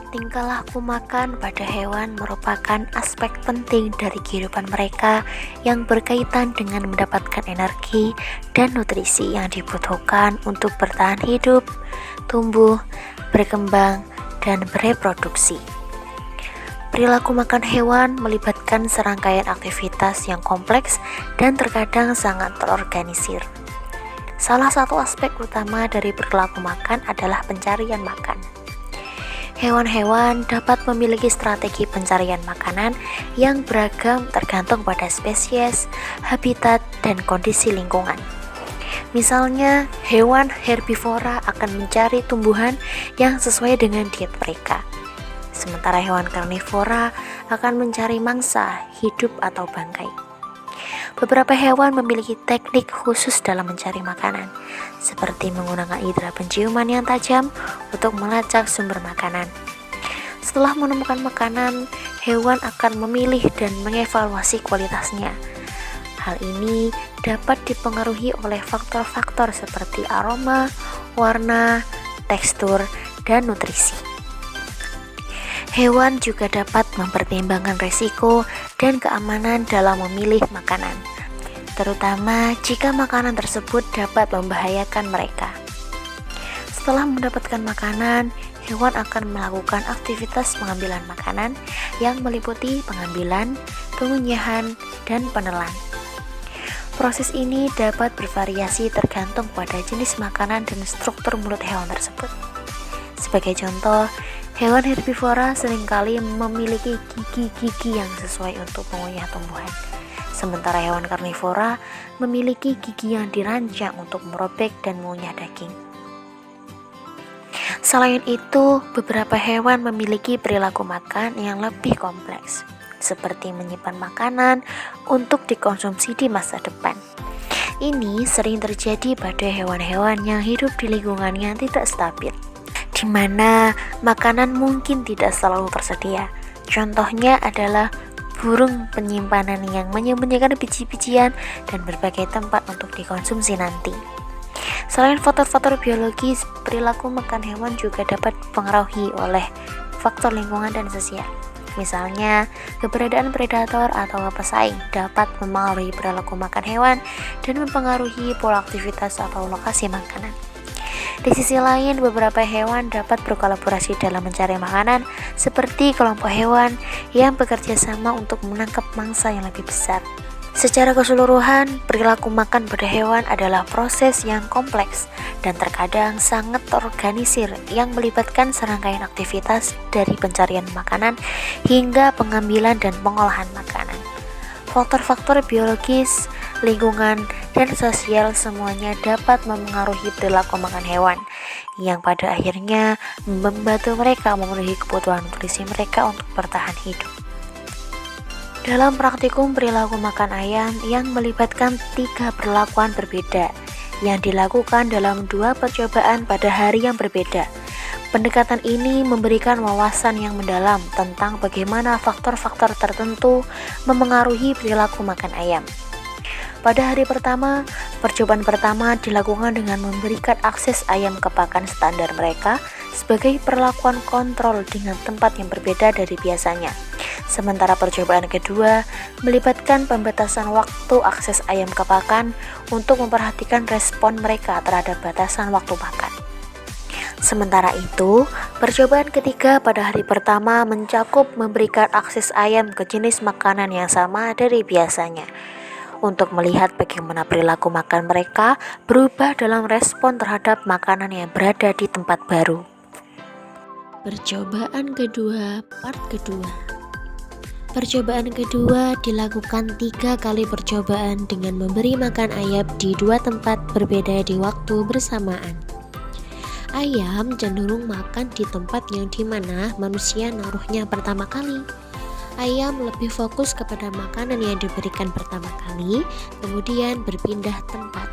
Tingkah laku makan pada hewan merupakan aspek penting dari kehidupan mereka yang berkaitan dengan mendapatkan energi dan nutrisi yang dibutuhkan untuk bertahan hidup, tumbuh, berkembang, dan bereproduksi. Perilaku makan hewan melibatkan serangkaian aktivitas yang kompleks dan terkadang sangat terorganisir. Salah satu aspek utama dari perilaku makan adalah pencarian makan. Hewan-hewan dapat memiliki strategi pencarian makanan yang beragam tergantung pada spesies, habitat, dan kondisi lingkungan. Misalnya, hewan herbivora akan mencari tumbuhan yang sesuai dengan diet mereka, sementara hewan karnivora akan mencari mangsa, hidup atau bangkai. Beberapa hewan memiliki teknik khusus dalam mencari makanan, seperti menggunakan indera penciuman yang tajam untuk melacak sumber makanan. Setelah menemukan makanan, hewan akan memilih dan mengevaluasi kualitasnya. Hal ini dapat dipengaruhi oleh faktor-faktor seperti aroma, warna, tekstur, dan nutrisi. Hewan juga dapat mempertimbangkan risiko dan keamanan dalam memilih makanan, terutama jika makanan tersebut dapat membahayakan mereka. Setelah mendapatkan makanan, hewan akan melakukan aktivitas pengambilan makanan yang meliputi pengambilan, pengunyahan, dan penelan. Proses ini dapat bervariasi tergantung pada jenis makanan dan struktur mulut hewan tersebut. Sebagai contoh, hewan herbivora seringkali memiliki gigi-gigi yang sesuai untuk mengunyah tumbuhan, sementara hewan karnivora memiliki gigi yang dirancang untuk merobek dan mengunyah daging. Selain itu, beberapa hewan memiliki perilaku makan yang lebih kompleks, seperti menyimpan makanan untuk dikonsumsi di masa depan. Ini sering terjadi pada hewan-hewan yang hidup di lingkungan yang tidak stabil, di mana makanan mungkin tidak selalu tersedia. Contohnya adalah burung penyimpanan yang menyembunyikan biji-bijian dan berbagai tempat untuk dikonsumsi nanti. Selain faktor-faktor biologis, perilaku makan hewan juga dapat dipengaruhi oleh faktor lingkungan dan sosial. Misalnya, keberadaan predator atau pesaing dapat mempengaruhi perilaku makan hewan dan mempengaruhi pola aktivitas atau lokasi makanan. Di sisi lain, beberapa hewan dapat berkolaborasi dalam mencari makanan, seperti kelompok hewan yang bekerja sama untuk menangkap mangsa yang lebih besar. Secara keseluruhan, perilaku makan pada hewan adalah proses yang kompleks dan terkadang sangat terorganisir yang melibatkan serangkaian aktivitas dari pencarian makanan hingga pengambilan dan pengolahan makanan. Faktor-faktor biologis, lingkungan, dan sosial semuanya dapat mempengaruhi perilaku makan hewan yang pada akhirnya membantu mereka memenuhi kebutuhan nutrisi mereka untuk bertahan hidup. Dalam praktikum perilaku makan ayam yang melibatkan 3 perlakuan berbeda yang dilakukan dalam 2 percobaan pada hari yang berbeda. Pendekatan ini memberikan wawasan yang mendalam tentang bagaimana faktor-faktor tertentu memengaruhi perilaku makan ayam. Pada hari pertama, percobaan pertama dilakukan dengan memberikan akses ayam ke pakan standar mereka sebagai perlakuan kontrol dengan tempat yang berbeda dari biasanya. Sementara percobaan kedua melibatkan pembatasan waktu akses ayam ke pakan untuk memperhatikan respon mereka terhadap batasan waktu makan. Sementara itu, percobaan ketiga pada hari pertama mencakup memberikan akses ayam ke jenis makanan yang sama dari biasanya, untuk melihat bagaimana perilaku makan mereka berubah dalam respon terhadap makanan yang berada di tempat baru. Percobaan kedua, part kedua. Percobaan kedua dilakukan 3 kali percobaan dengan memberi makan ayam di 2 tempat berbeda di waktu bersamaan. Ayam cenderung makan di tempat yang dimana manusia naruhnya pertama kali. Ayam lebih fokus kepada makanan yang diberikan pertama kali, kemudian berpindah tempat.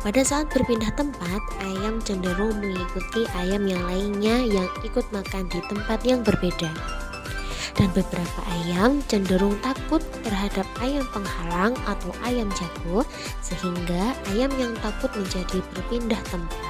Pada saat berpindah tempat, ayam cenderung mengikuti ayam yang lainnya yang ikut makan di tempat yang berbeda. Dan beberapa ayam cenderung takut terhadap ayam penghalang atau ayam jago, sehingga ayam yang takut menjadi berpindah tempat.